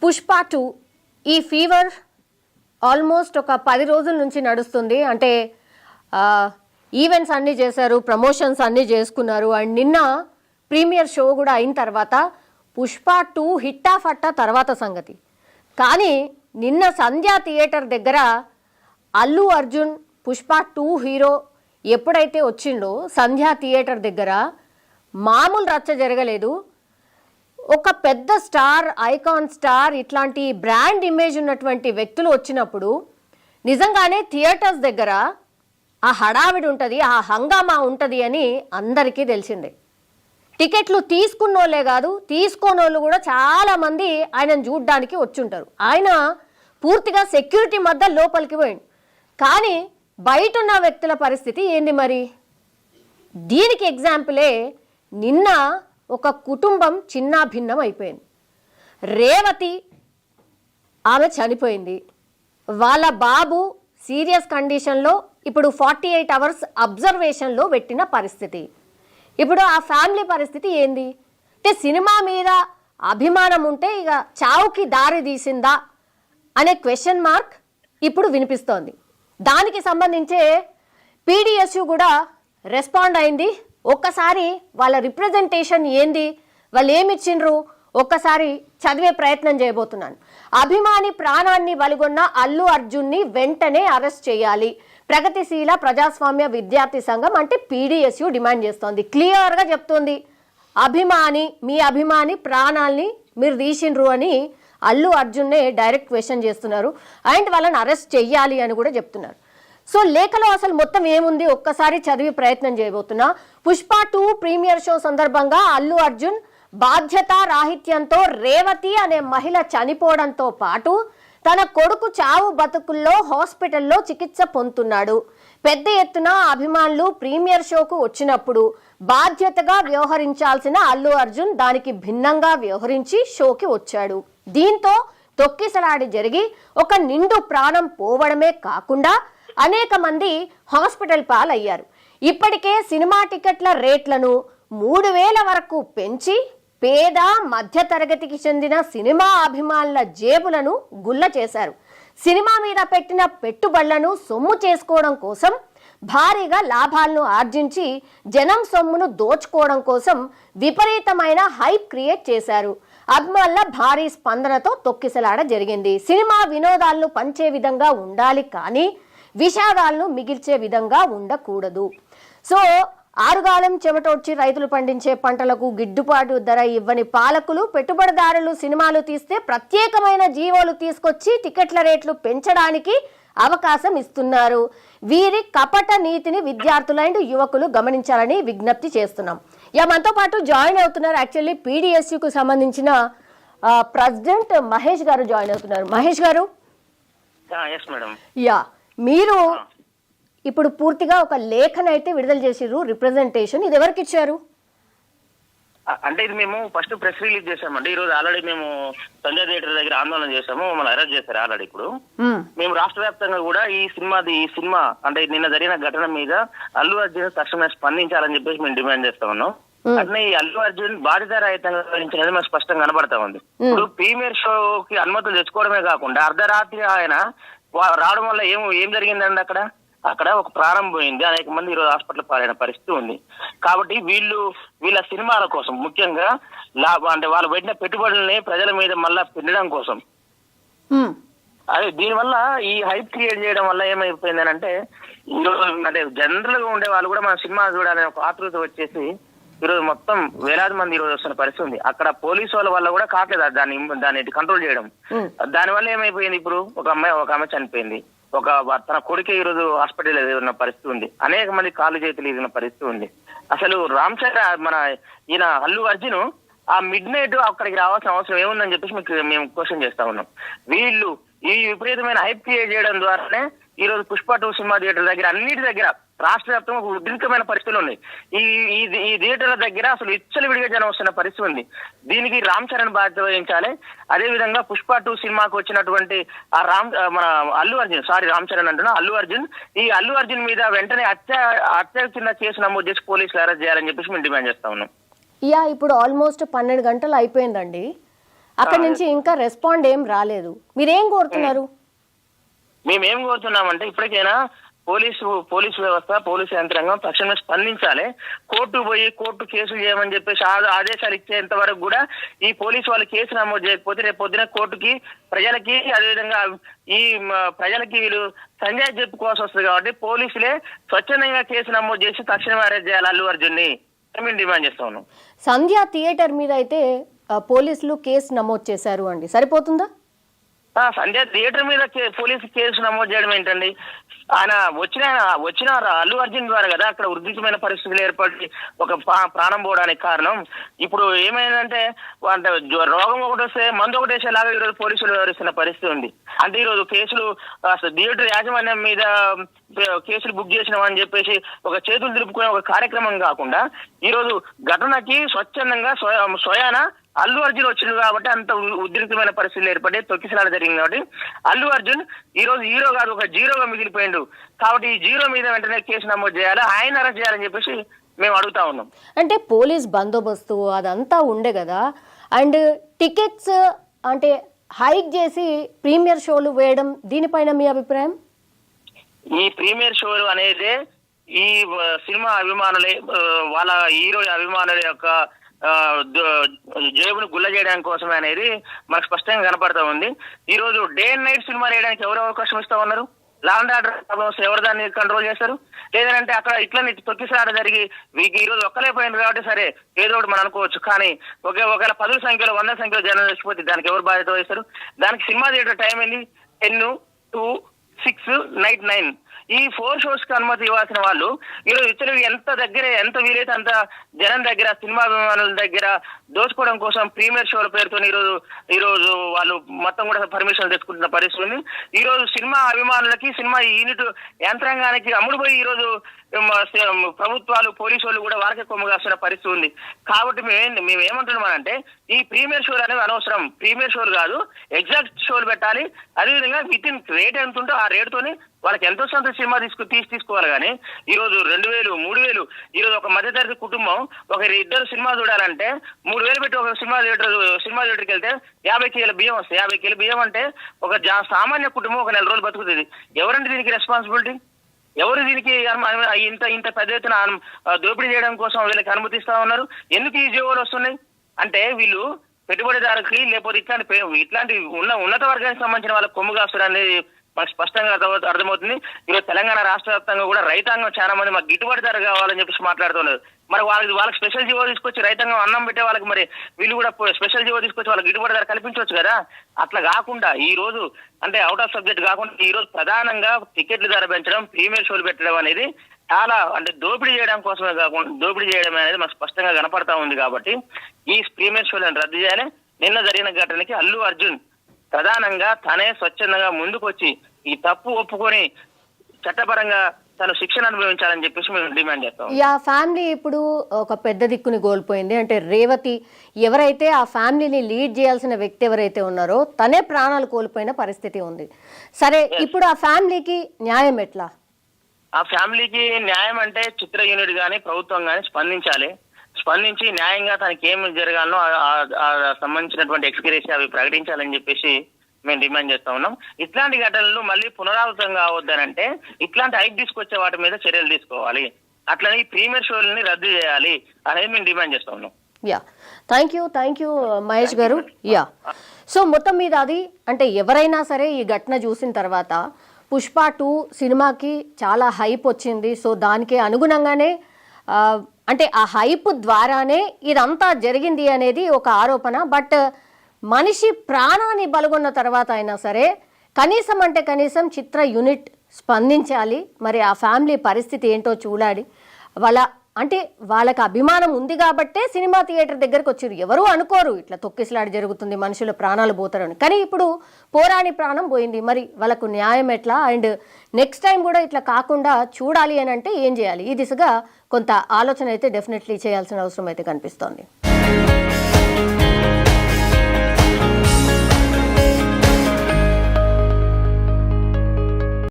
పుష్ప 2 ఈ fever almost ఒక 10 రోజుల నుంచి నడుస్తుంది. అంటే ఈవెంట్స్ అన్నీ చేశారు, ప్రమోషన్స్ అన్నీ చేసుకున్నారు. అండ్ నిన్న ప్రీమియర్ షో కూడా అయిన తర్వాత పుష్ప 2 హిట్టా ఫట్టా తర్వాత సంగతి. కానీ నిన్న సంధ్యా థియేటర్ దగ్గర అల్లు అర్జున్ పుష్ప 2 హీరో ఎప్పుడైతే వచ్చిండో సంధ్యా థియేటర్ దగ్గర మామూలు రచ్చ జరగలేదు. ఒక పెద్ద స్టార్, ఐకాన్ స్టార్, ఇట్లాంటి బ్రాండ్ ఇమేజ్ ఉన్నటువంటి వ్యక్తులు వచ్చినప్పుడు నిజంగానే థియేటర్స్ దగ్గర ఆ హడావిడి ఉంటుంది, ఆ హంగామా ఉంటుంది అని అందరికీ తెలిసిందే. టికెట్లు తీసుకున్నోళ్ళే కాదు, తీసుకోనోళ్ళు కూడా చాలామంది ఆయనను చూడ్డానికి వచ్చుంటారు. ఆయన పూర్తిగా సెక్యూరిటీ మధ్య లోపలికి పోయింది. కానీ బయట ఉన్న వ్యక్తుల పరిస్థితి ఏంది మరి? దీనికి ఎగ్జాంపులే నిన్న ఒక కుటుంబం చిన్నా భిన్నం అయిపోయింది. రేవతి ఆమె చనిపోయింది. వాళ్ళ బాబు సీరియస్ కండిషన్లో ఇప్పుడు 48 అవర్స్ అబ్జర్వేషన్లో పెట్టిన పరిస్థితి. ఇప్పుడు ఆ ఫ్యామిలీ పరిస్థితి ఏంది అంటే సినిమా మీద అభిమానం ఉంటే ఇక చావుకి దారి తీసిందా అనే క్వశ్చన్ మార్క్ ఇప్పుడు వినిపిస్తోంది. దానికి సంబంధించే పీడిఎస్యు కూడా రెస్పాండ్ అయింది. ఒక్కసారి వాళ్ళ రిప్రజెంటేషన్ ఏంది, వాళ్ళు ఏమిచ్చిండ్రు ఒక్కసారి చదివే ప్రయత్నం చేయబోతున్నాను. అభిమాని ప్రాణాన్ని వలిగొన్న అల్లు అర్జున్ని వెంటనే అరెస్ట్ చేయాలి. ప్రగతిశీల ప్రజాస్వామ్య విద్యార్థి సంఘం అంటే పీడిఎస్యు డిమాండ్ చేస్తోంది. క్లియర్గా చెప్తోంది, మీ అభిమాని ప్రాణాల్ని మీరు తీసిండ్రు అని అల్లు అర్జున్నే డైరెక్ట్ క్వశ్చన్ చేస్తున్నారు. అండ్ వాళ్ళని అరెస్ట్ చెయ్యాలి అని కూడా చెప్తున్నారు. సో లేఖలో అసలు మొత్తం ఏముంది ఒక్కసారి చదివి ప్రయత్నం చేయబోతున్నా. పుష్ప 2 ప్రీమియర్ షో సందర్భంగా అల్లు అర్జున్ బాధ్యత రాహిత్యంతో రేవతి అనే మహిళ చనిపోవడంతో పాటు తన కొడుకు చావు బతుకుల్లో హాస్పిటల్లో చికిత్స పొందుతున్నాడు. పెద్ద ఎత్తున అభిమానులు ప్రీమియర్ షోకు వచ్చినప్పుడు బాధ్యతగా వ్యవహరించాల్సిన అల్లు అర్జున్ దానికి భిన్నంగా వ్యవహరించి షోకి వచ్చాడు. దీంతో తొక్కిసలాడి జరిగి ఒక నిండు ప్రాణం పోవడమే కాకుండా అనేక మంది హాస్పిటల్ పాలయ్యారు. ఇప్పటికే సినిమా టికెట్ల రేట్లను 3000 వరకు పెంచి పేద మధ్య తరగతికి చెందిన సినిమా అభిమానుల జేబులను గుల్ల చేశారు. సినిమా మీద పెట్టిన పెట్టుబడులను సొమ్ము చేసుకోవడం కోసం, భారీగా లాభాలను ఆర్జించి జనం సొమ్మును దోచుకోవడం కోసం విపరీతమైన హైప్ క్రియేట్ చేశారు. అభిమానుల భారీ స్పందనతో తొక్కిసలాడ జరిగింది. సినిమా వినోదాలను పంచే విధంగా ఉండాలి కానీ విషాదాలను మిగిల్చే విధంగా ఉండకూడదు. సో ఆరుగాలం చెమటొచ్చి రైతులు పండించే పంటలకు గిట్టుబాటు ధర ఇవ్వని పాలకులు, పెట్టుబడిదారులు సినిమాలు తీస్తే ప్రత్యేకమైన జీవోలు తీసుకొచ్చి టికెట్ల రేట్లు పెంచడానికి అవకాశం ఇస్తున్నారు. వీరి కపట నీతిని విద్యార్థులు అండ్ యువకులు గమనించాలని విజ్ఞప్తి చేస్తున్నాం. మనతో పాటు జాయిన్ అవుతున్నారు యాక్చువల్లీ పీడిఎస్యుకు సంబంధించిన ప్రెసిడెంట్ మహేష్ గారు జాయిన్ అవుతున్నారు. మహేష్ గారు, మీరు ఇప్పుడు పూర్తిగా ఒక లేఖనైతే విడుదల చేసిర్రు, రిప్రజెంటేషన్. ఇది ఎవరికి ఇచ్చారు? అంటే ఇది మేము ఫస్ట్ ప్రెస్ రిలీజ్ చేసామండి. ఈ రోజు ఆల్రెడీ మేము సంజయ్ థియేటర్ దగ్గర ఆందోళన చేసాము, మమ్మల్ని అరెస్ట్ చేశారు ఆల్రెడీ. ఇప్పుడు మేము రాష్ట్ర వ్యాప్తంగా కూడా ఈ సినిమా అంటే నిన్న జరిగిన ఘటన మీద అల్లు అర్జున్ తక్షణమే స్పందించాలని చెప్పేసి మేము డిమాండ్ చేస్తా ఉన్నాం. అట్నే ఈ అల్లు అర్జున్ బాధితరహితంగా వ్యవహరించినది మాకు స్పష్టంగా కనబడతా ఉంది. ఇప్పుడు ప్రీమియర్ షోకి అనుమతులు తెచ్చుకోవడమే కాకుండా అర్ధరాత్రి ఆయన రావడం వల్ల ఏం జరిగిందండి? అక్కడ ఒక ప్రారంభం పోయింది, అనేక మంది ఈరోజు హాస్పిటల్ పాలైన పరిస్థితి ఉంది. కాబట్టి వీళ్ళ సినిమాల కోసం ముఖ్యంగా అంటే వాళ్ళు పెట్టిన పెట్టుబడుల్ని ప్రజల మీద మళ్ళా పెట్టడం కోసం అదే దీనివల్ల ఈ హైప్ క్రియేట్ చేయడం వల్ల ఏమైపోయిందని అంటే ఈరోజు అంటే జనరల్ గా ఉండే వాళ్ళు కూడా మన సినిమా చూడాలని ఒక ఆతృత వచ్చేసి ఈరోజు మొత్తం వేలాది మంది ఈరోజు వస్తున్న పరిస్థితి ఉంది. అక్కడ పోలీసు వాళ్ళ వల్ల కూడా కావట్లేదు దాన్ని కంట్రోల్ చేయడం. దానివల్ల ఏమైపోయింది, ఇప్పుడు ఒక అమ్మాయి చనిపోయింది, తన కొడుకే ఈరోజు హాస్పిటల్ ఉన్న పరిస్థితి ఉంది, అనేక మంది కాళ్ళు చేతులు ఇరిగిన పరిస్థితి ఉంది. అసలు రామ్ చరణ్ ఈయన అల్లు అర్జున్ ఆ మిడ్ నైట్ అక్కడికి రావాల్సిన అవసరం ఏముందని చెప్పేసి మేము క్వశ్చన్ చేస్తా ఉన్నాం. వీళ్ళు ఈ విపరీతమైన హైప్ క్రియేట్ చేయడం ద్వారానే ఈరోజు పుష్ప 2 సినిమా థియేటర్ దగ్గర అన్నిటి దగ్గర రాష్ట్ర వ్యాప్తంగా ఉద్రిక్తమైన పరిస్థితులు ఉన్నాయి. ఈ థియేటర్ల దగ్గర అసలు విడిగా జనం వస్తున్న పరిస్థితి ఉంది. దీనికి రామ్ చరణ్ బాధ్యత వహించాలి. అదే విధంగా పుష్ప 2 సినిమాకు వచ్చినటువంటి రామ్ చరణ్ అంటున్నా అల్లు అర్జున్ మీద వెంటనే హత్య కింద కేసు నమోదు చేసి పోలీసులు అరెస్ట్ చేయాలని చెప్పేసి మేము డిమాండ్ చేస్తా ఉన్నాం. ఇప్పుడు ఆల్మోస్ట్ 12 గంటలు అయిపోయిందండి. అక్కడి నుంచి ఇంకా రెస్పాండ్ ఏం రాలేదు. మీరేం కోరుతున్నారు? మేమేం కోరుతున్నామంటే ఇప్పటికైనా పోలీసు వ్యవస్థ, పోలీసు యంత్రాంగం తక్షణమే స్పందించాలి. కోర్టు కేసులు చేయమని చెప్పేసి ఆదేశాలు ఇచ్చేంత వరకు కూడా ఈ పోలీసు వాళ్ళు కేసు నమోదు చేయకపోతే రేపు పొద్దున కోర్టుకి, ప్రజలకి, అదేవిధంగా ఈ ప్రజలకి వీళ్ళు సంజాయి చెప్పుకోవాల్సి వస్తుంది. కాబట్టి పోలీసులే స్వచ్ఛందంగా కేసు నమోదు చేసి తక్షణమే అరెస్ట్ చేయాలి అల్లు అర్జున్ని మేము డిమాండ్ చేస్తా ఉన్నాం. సంధ్య థియేటర్ మీద అయితే పోలీసులు కేసు నమోదు చేశారు అండి, సరిపోతుందా? సంధ్య థియేటర్ మీద పోలీసు కేసు నమోదు చేయడం ఏంటండి? ఆయన వచ్చిన అల్లు అర్జున్ ద్వారా కదా అక్కడ ఉద్రిక్తమైన పరిస్థితులు ఏర్పడి ఒక ప్రాణం పోవడానికి కారణం. ఇప్పుడు ఏమైందంటే అంటే రోగం ఒకటి వస్తే మందు ఒకటి వేసేలాగా ఈరోజు పోలీసులు వ్యవహరిస్తున్న పరిస్థితి ఉంది. అంటే ఈరోజు కేసులు థియేటర్ యాజమాన్యం మీద కేసులు బుక్ చేసినామని చెప్పేసి ఒక చేతులు దులుపుకునే ఒక కార్యక్రమం కాకుండా ఈరోజు ఘటనకి స్వచ్ఛందంగా స్వయాన అల్లు అర్జున్ వచ్చింది కాబట్టి అంత ఉద్రిక్తమైన పరిస్థితులు ఏర్పడి తొక్కిసలాట జరిగింది. కాబట్టి అల్లు అర్జున్ ఈ రోజు హీరో కాదు, ఒక జీరోగా మిగిలిపోయిండు. కాబట్టి ఈ జీరో మీద వెంటనే కేసు నమోదు చేయాలి, ఆయన అరెస్ట్ చేయాలని చెప్పేసి మేము అడుగుతా ఉన్నాం. అంటే పోలీస్ బందోబస్తు అదంతా ఉండే కదా, అండ్ టికెట్స్ అంటే హైక్ చేసి ప్రీమియర్ షోలు వేయడం, దీనిపైన మీ అభిప్రాయం? ఈ ప్రీమియర్ షోలు అనేది ఈ సినిమా అభిమానులే, వాళ్ళ హీరో అభిమానుల యొక్క జేబును గుల్ల చేయడానికి కోసమే అనేది మనకు స్పష్టంగా కనపడతా ఉంది. ఈ రోజు డే అండ్ నైట్ సినిమా వేయడానికి ఎవరు అవకాశం ఇస్తా ఉన్నారు? లా అండ్ ఆర్డర్ ప్రాబ్లమ్స్ ఎవరు దాన్ని కంట్రోల్ చేస్తారు? లేదంటే అక్కడ ఇట్లా తొక్కిసాట జరిగి వీరికి ఈ రోజు ఒక్కలేపోయింది కాబట్టి సరే ఏదో ఒకటి మనం అనుకోవచ్చు. కానీ ఒకవేళ 10 సంఖ్యలో 100 సంఖ్యలో జనం చచ్చిపోతే దానికి ఎవరు బాధ్యత వహిస్తారు? దానికి సినిమా థియేటర్ టైం ఏంది? 10, 2, 6, నైట్ 9 ఈ 4 షోస్ కి అనుమతి ఇవ్వాల్సిన వాళ్ళు ఈరోజు ఇతరులు ఎంత వీలైతే అంత జనం దగ్గర, సినిమా అభిమానుల దగ్గర దోచుకోవడం కోసం ప్రీమియర్ షోల పేరుతో ఈరోజు వాళ్ళు మొత్తం కూడా పర్మిషన్ తెచ్చుకుంటున్న పరిస్థితి ఉంది. ఈ రోజు సినిమా అభిమానులకి, సినిమా యూనిట్ యంత్రాంగానికి అమ్ముడుపోయి ఈరోజు ప్రభుత్వాలు, పోలీసు వాళ్ళు కూడా వారికే కొమ్ముగాస్తున్న పరిస్థితి ఉంది. కాబట్టి మేము ఏమంటున్నామంటే ఈ ప్రీమియర్ షోలు అనేవి అనవసరం. ప్రీమియర్ షోలు కాదు, ఎగ్జాక్ట్ షోలు పెట్టాలి. అదేవిధంగా విత్ ఇన్ రేట్ ఎంత ఉందో ఆ రేటుతోని వాళ్ళకి ఎంతో సొంత సినిమా తీసుకోవాలి. కానీ ఈ రోజు 2000, 3000 ఈ రోజు ఒక మధ్యతరగతి కుటుంబం ఒక 2 సినిమా చూడాలంటే 3000 పెట్టి ఒక సినిమా థియేటర్కి వెళ్తే 50 కేజీల బియ్యం వస్తాయి. 50 కేజీల బియ్యం అంటే ఒక సామాన్య కుటుంబం ఒక 4 రోజులు బతుకుతుంది. ఎవరంటే దీనికి రెస్పాన్సిబిలిటీ? ఎవరు దీనికి ఇంత పెద్ద ఎత్తున దోపిడీ చేయడం కోసం వీళ్ళకి అనుమతిస్తా ఉన్నారు? ఎందుకు ఈ జీవోలు వస్తున్నాయి అంటే వీళ్ళు పెట్టుబడిదారుకి లేకపోతే ఇట్లాంటి ఉన్నత వర్గానికి సంబంధించిన వాళ్ళకి కొమ్ము కాస్తారు అనేది మనకు స్పష్టంగా అర్థమవుతుంది. ఈరోజు తెలంగాణ రాష్ట్ర వ్యాప్తంగా కూడా రైతాంగం చాలా మంది మాకు గిట్టుబాటు ధర కావాలని చెప్పేసి మాట్లాడుతున్నారు. మరి వాళ్ళకి స్పెషల్ జీవో తీసుకొచ్చి రైతాంగం అన్నం పెట్టే వాళ్ళకి మరి వీళ్ళు కూడా స్పెషల్ జీవో తీసుకొచ్చి వాళ్ళకి గిట్టుబాటు ధర కల్పించవచ్చు కదా. అట్లా కాకుండా ఈ రోజు అంటే అవుట్ ఆఫ్ సబ్జెక్ట్ కాకుండా ఈ రోజు ప్రధానంగా టికెట్ల ధర పెంచడం, ప్రీమియర్ షోలు పెట్టడం అనేది చాలా అంటే దోపిడీ చేయడం కోసమే కాకుండా దోపిడీ చేయడం అనేది మనకు స్పష్టంగా కనపడతా ఉంది. కాబట్టి ఈ ప్రీమియర్ షోలను రద్దు చేయాలి. నిన్న జరిగిన ఘటనకి అల్లు అర్జున్ ప్రధానంగా తనే స్వచ్ఛందంగా ముందుకొచ్చి ఈ తప్పు ఒప్పుకొని చట్టపరంగా తను శిక్షణ అనుభవించాలని చెప్పేసి మేము డిమాండ్ చేస్తాం. ఆ ఫ్యామిలీ ఇప్పుడు ఒక పెద్ద దిక్కుని కోల్పోయింది. అంటే రేవతి ఎవరైతే ఆ ఫ్యామిలీని లీడ్ చేయాల్సిన వ్యక్తి ఎవరైతే ఉన్నారో తనే ప్రాణాలు కోల్పోయిన పరిస్థితి ఉంది. సరే, ఇప్పుడు ఆ ఫ్యామిలీకి న్యాయం ఎట్లా? ఆ ఫ్యామిలీకి న్యాయం అంటే చిత్ర యూనిట్ కానీ ప్రభుత్వం కానీ స్పందించి న్యాయంగా తనకి ఏమి జరగాలనో సంబంధించినటువంటి ఎక్స్గ్రేషియా అవి ప్రకటించాలని చెప్పేసి మేము డిమాండ్ చేస్తా ఉన్నాం. ఇట్లాంటి ఘటనలు మళ్ళీ పునరావృతం కావద్దనంటే ఇట్లాంటి హైక్ తీసుకొచ్చే వాటి మీద చర్యలు తీసుకోవాలి. అట్లనే ఈ ప్రీమియర్ షోలని రద్దు చేయాలి అనేది మేము డిమాండ్ చేస్తా ఉన్నాం. థ్యాంక్ యూ మహేష్ గారు. సో మొత్తం మీద అది అంటే ఎవరైనా సరే ఈ ఘటన చూసిన తర్వాత పుష్ప 2 సినిమాకి చాలా హైప్ వచ్చింది. సో దానికి అనుగుణంగానే అంటే ఆ హైప్ ద్వారానే ఇదంతా జరిగింది అనేది ఒక ఆరోపణ. బట్ మనిషి ప్రాణాన్ని బలగొన్న తర్వాత అయినా సరే కనీసం చిత్ర యూనిట్ స్పందించాలి. మరి ఆ ఫ్యామిలీ పరిస్థితి ఏంటో చూడాలి. వాళ్ళకి అభిమానం ఉంది కాబట్టే సినిమా థియేటర్ దగ్గరకు వచ్చారు. ఎవరు అనుకోరు ఇట్లా తొక్కిసలాట జరుగుతుంది, మనుషుల ప్రాణాలు పోతారని. కానీ ఇప్పుడు పోరాని ప్రాణం పోయింది. మరి వాళ్ళకు న్యాయం ఎట్లా? అండ్ నెక్స్ట్ టైం కూడా ఇట్లా కాకుండా చూడాలి అని అంటే ఏం చేయాలి? ఈ దిశగా కొంత ఆలోచన అయితే డెఫినెట్లీ చేయాల్సిన అవసరం అయితే కనిపిస్తోంది.